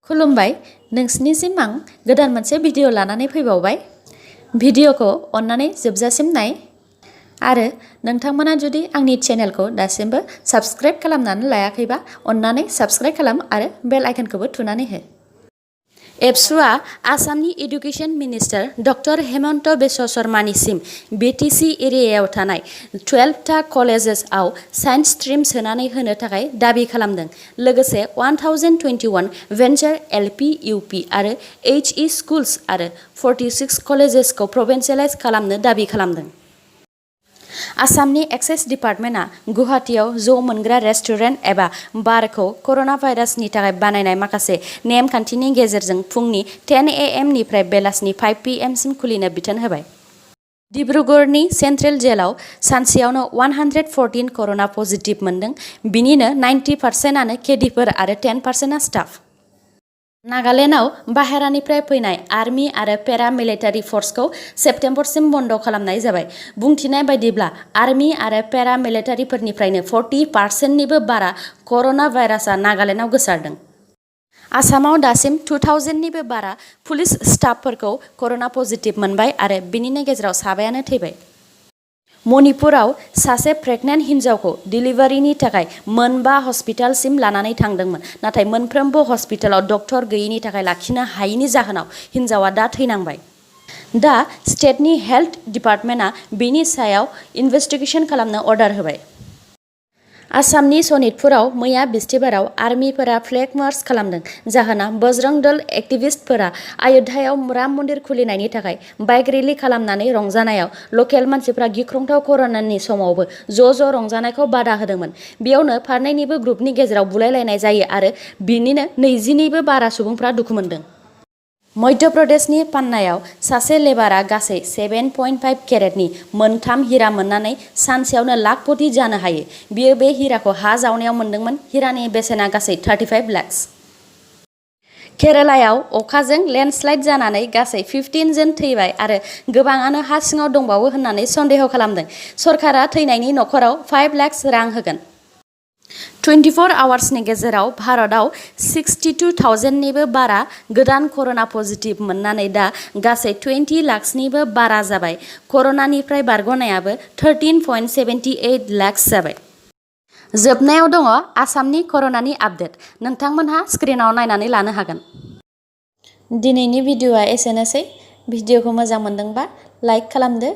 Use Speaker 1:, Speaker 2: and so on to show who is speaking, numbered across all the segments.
Speaker 1: खुलुमबाय नोंसिनिसिम आं गोदान मोनसे भिडिअ लानानै फैबावबाय। भिडिअखौ अन्नानै जोबजासिम नाय आरो नोंथांमोना जुदि आंनि चेनेलखौ दासिमबो साबस्क्राइब खालामनानै लायाखैबा अन्नानै साबस्क्राइब खालाम आरो बेल आइकनखौबो थुनानै हो। एबसुआ आसामनि education minister doctor Hemanta Biswa शर्मानिसिम बिटिसि एरियायाव थानाय 12टा कलेजेसआव साइन्स स्ट्रिम सोनानै होनो थाखाय दाबि खालामदों। लोगोसे 1021 भेन्चार एलपि इउपि आरो HE स्कुल्स आरो 46 कलेजेसखौ प्रभिन्सियेलाइज खालामनो दाबि खालामदों। आसामनि एक्साइज डिपार्टमेन्टआ गुवाहाटीआव जौ मोनग्रा रेस्टुरेन्ट एबा बारखौ कर'ना भाइरासनि थाखाय बानायनाय माखासे नेमखान्थिनि गेजेरजों फुंनि 10 AM निफ्राय बेलासिनि 5 PM सिम खुलिनो बिथोन होबाय। डिब्रुगड़नि सेन्ट्रेल जेलाव सानसेयावनो 114 कर'ना पजिटिभ मोनदों। बिनिनो 90%आनो केदिफोर आरो 10%आ स्टाफ। नागालेन्डआव बाहेरानिफ्राय फैनाय आर्मि आरो पेरा मिलिटारि फर्सखौ सेप्तेम्बरसिम बन्द खालामनाय जाबाय। बुंथिनाय बायदिब्ला आर्मि आरो पेरा मिलिटारिफोरनिफ्रायनो 40%निबो बारा कर'ना भाइरासआ नागालेन्डआव गोसारदों। आसामाव दासिम 2000निबो बारा पुलिस स्टाफफोरखौ कर'ना पजिटिभ मोनबाय आरो बिनिनो गेजेराव साबायानो थैबाय। मणिपुराव सासे प्रेगनेन्ट हिन्जावखौ डिलिभारिनि थाखाय 9 हस्पिटालसिम लानानै थांदोंमोन, नाथाय मोनफ्रोमबो हस्पिटालाव डक्टर गैयैनि थाखाय लाखिनो हायैनि जाहोनाव हिन्जावआ दा थैनांबाय। दा स्टेटनि हेल्थ डिपार्टमेन्टआ बेनि सायाव इनभेस्टिगेशन खालामनो अर्डार होबाय। आसामनि सनितपुराव मैया बिस्तिबाराव आर्मिफोरा फ्लेग मार्च खालामदों। जाहोना बजरंग दल एक्टिभिस्टफोरा अयोध्यायाव राम मन्दिर खुलिनायनि थाखाय बाइक रेलि खालामनानै रंजानायाव लकेल मानसिफ्रा गिख्रंथाव कर'नानि समावबो ज' रंजानायखौ बादा होदोंमोन। बेयावनो फारनैनिबो ग्रुपनि गेजेराव बुलायलायनाय जायो आरो बिनिनो 20निबो बारा सुबुंफ्रा दुखु मोनदों। मध्य प्रदेशनि पान्नायाव सासे लेबारआ गासै 7.5 केरेटनि 3 हिरा मोननानै सानसेयावनो लाखपति जानो हायो। बियो बे हिराखौ हा जावनायाव मोनदोंमोन। हिरानि बेसेना गासै 35 लाख। केरालायाव अखाजों लेन्डस्लाइड जानानै गासै 15 जन थैबाय आरो गोबाङानो हा सिङाव दंबावो होननानै सन्देह खालामदों। सरकारा थैनायनि नखराव 5 लाख रां होगोन। 24 आवार्सनि गेजेराव भारतआव 62,000निबो बारा गोदान कर'ना पजिटिभ मोननानै दा गासै 20 लाखनिबो बारा जाबाय। कर'नानिफ्राय बारग'नायाबो 13.78 लाख जाबाय। जोबनायाव दङ आसामनि कर'नानि आपडेट। नोंथांमोनहा स्क्रिनाव नायनानै लानो हागोन। दिनैनि भिडिअआ एसेनोसै। भिडिअखौ मोजां मोनदोंबा लाइक खालामदो,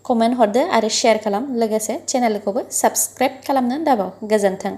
Speaker 1: कमेन्ट हरदो आरो शेयार खालाम। लोगोसे चेनेलखौबो साबस्क्राइब खालामनो दाबाव। गोजोन्थों।